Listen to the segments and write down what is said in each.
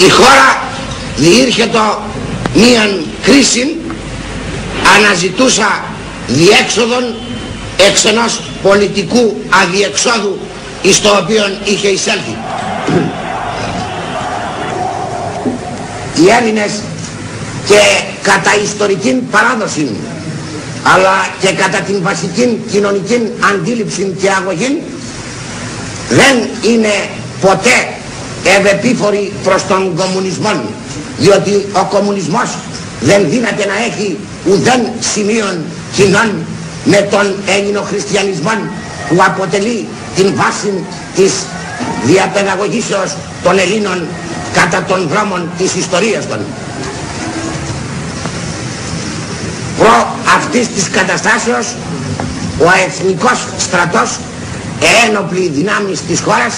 η χώρα διήρχετο μίαν κρίση, αναζητούσα διέξοδον εξ ενός πολιτικού αδιεξόδου εις το οποίον είχε εισέλθει. Οι Έλληνες και κατά ιστορική παράδοση αλλά και κατά την βασική κοινωνική αντίληψη και αγωγή δεν είναι ποτέ ευεπίφοροι προς τον κομμουνισμό, διότι ο κομμουνισμός δεν δύναται να έχει ουδέν σημείων κοινών με τον ελληνοχριστιανισμό που αποτελεί την βάση της διαπαιδαγωγήσεως των Ελλήνων κατά των δρόμων της ιστορίας των. Προ αυτής της καταστάσεως ο εθνικός στρατός, ένοπλοι δυνάμεις της χώρας,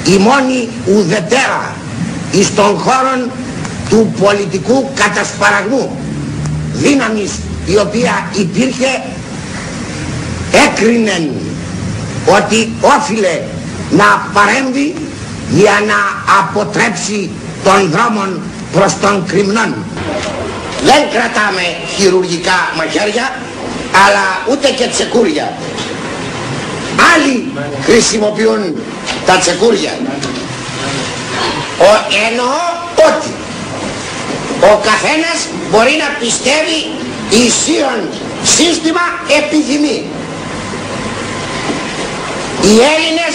η μόνη ουδετέρα εις των χώρων του πολιτικού κατασπαραγμού δύναμης η οποία υπήρχε, έκρινεν ότι όφιλε να παρέμβει για να αποτρέψει των δρόμων προς τον κρυμνόν. Δεν κρατάμε χειρουργικά μαχαίρια, αλλά ούτε και τσεκούρια. Άλλοι χρησιμοποιούν τα τσεκούρια. Εννοώ ότι ο καθένας μπορεί να πιστεύει ισίον σύστημα επιθυμεί. Οι Έλληνες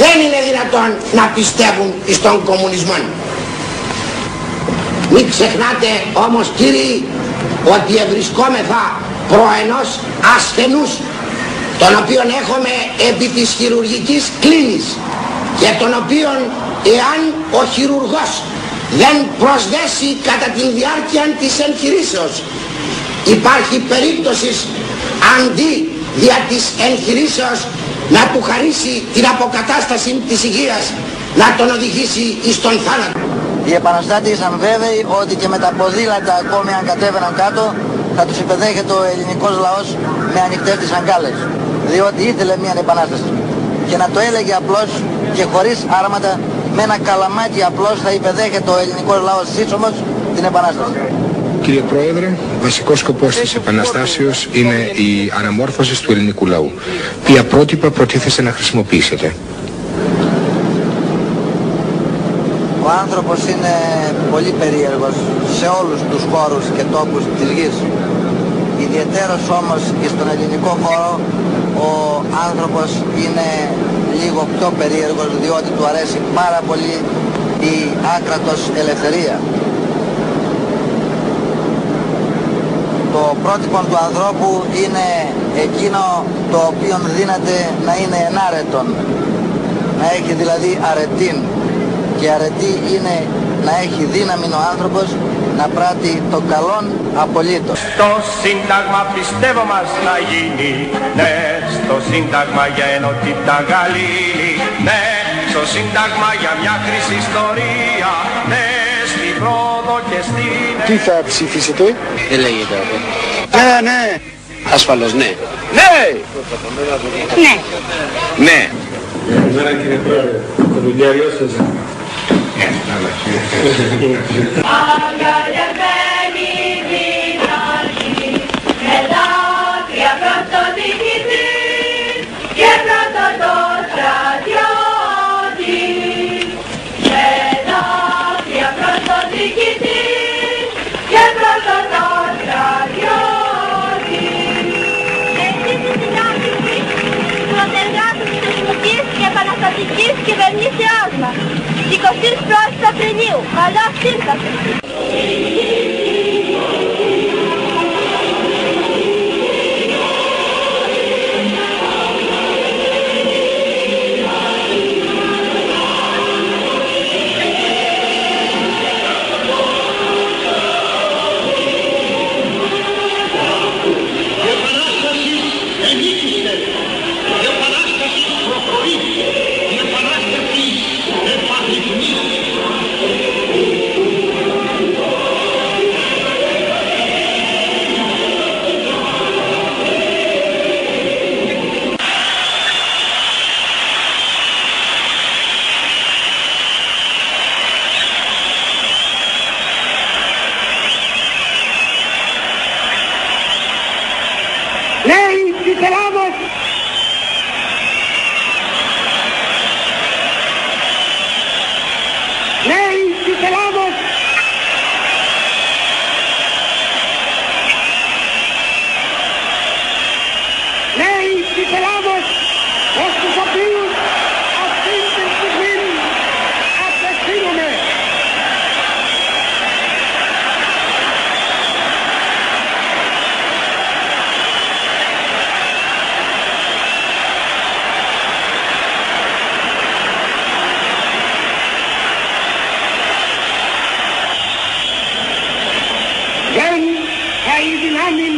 δεν είναι δυνατόν να πιστεύουν στον κομμουνισμό. Μην ξεχνάτε όμως, κύριοι, ότι ευρισκόμεθα προ ενός ασθενούς τον οποίον έχουμε επί της χειρουργικής κλίνης και τον οποίον εάν ο χειρουργός δεν προσδέσει κατά τη διάρκεια της εγχειρήσεως υπάρχει περίπτωση αντί δια της εγχειρήσεως να του χαρίσει την αποκατάσταση της υγείας, να τον οδηγήσει εις τον θάνατο. Οι επαναστάτες ήσαν βέβαιοι ότι και με τα ποδήλατα ακόμη αν κατέβαιναν κάτω θα τους υπεδέχεται ο ελληνικός λαός με ανοιχτές τις αγκάλες, διότι ήθελε μια επανάσταση και να το έλεγε απλώς και χωρίς άρματα, με ένα καλαμάκι απλώς θα υπεδέχεται ο ελληνικός λαός σύσσωμος την επανάσταση. Κύριε Πρόεδρε, βασικός σκοπός της επαναστάσεως είναι η αναμόρφωση του ελληνικού λαού. Ποια πρότυπα προτίθεστε να χρησιμοποιήσετε? Ο άνθρωπος είναι πολύ περίεργος σε όλους τους χώρους και τόπους της γης. Ιδιαιτέρως όμως και στον ελληνικό χώρο ο άνθρωπος είναι λίγο πιο περίεργος, διότι του αρέσει πάρα πολύ η άκρατος ελευθερία. Το πρότυπο του ανθρώπου είναι εκείνο το οποίο δύναται να είναι ενάρετον, να έχει δηλαδή αρετήν, και αρετή είναι να έχει δύναμη ο άνθρωπος να πράττει το καλόν απολύτως. Στο Σύνταγμα πιστεύω μας να γίνει, ναι, στο Σύνταγμα για ενότητα Γαλλίλη, ναι, στο Σύνταγμα για μια χρυσή ιστορία, ναι, στην πρόοδο και στην... Τι θα ψηφίσετε? Δεν λέγεται αυτό. Ναι. Ασφαλώς ναι. Ναι! Ναι. Ναι. Καλημέρα κύριε Πρόεδρε. Το δουλειάριό σας. Αγκαλιασμένη δυνατή, με δάκρυα πρώτο διοικητή και πρώτο το στρατιώτη. Με δάκρυα πρώτο διοικητή και πρώτο το στρατιώτη. Εσείς τη συνάντηση πρωτεργάτων της εθνικής και επαναστατικής κυβερνήσεώς μας. 21 Απριλίου. Καλώς ήρθατε. δυνάμει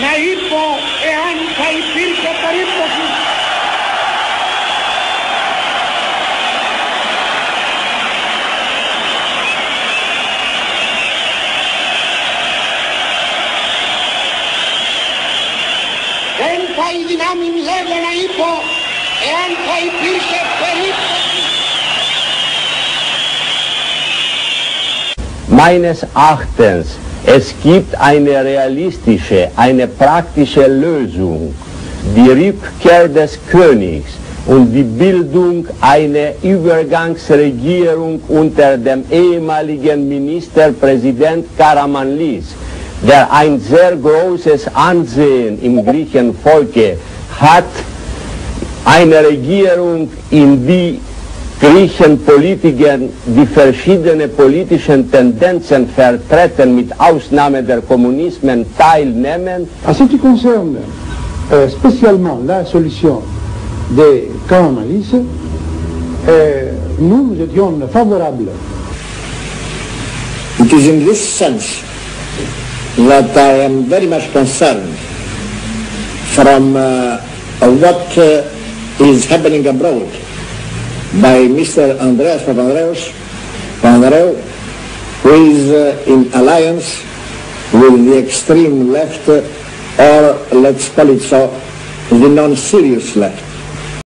να είπω εάν θα υπήρχε περίπτωση δεν θα η δυνάμει λέγω να είπω εάν θα υπήρχε περίπτωση. Meines Erachtens, es gibt eine realistische, eine praktische Lösung, die Rückkehr des Königs und die Bildung einer Übergangsregierung unter dem ehemaligen Ministerpräsident Karamanlis, der ein sehr großes Ansehen im griechischen Volke hat, eine Regierung, in die Griechenpolitiker die verschiedenen politischen Tendenzen vertreten, mit Ausnahme der Kommunismen teilnehmen. En ce qui concerne spécialement la solution de Karamanlis, nous étions favorables. It is in this sense that I am very much concerned from what is happening abroad by Mr. Andreas Papandreou, who is in alliance with the extreme left, or let's call it so, the non-serious left.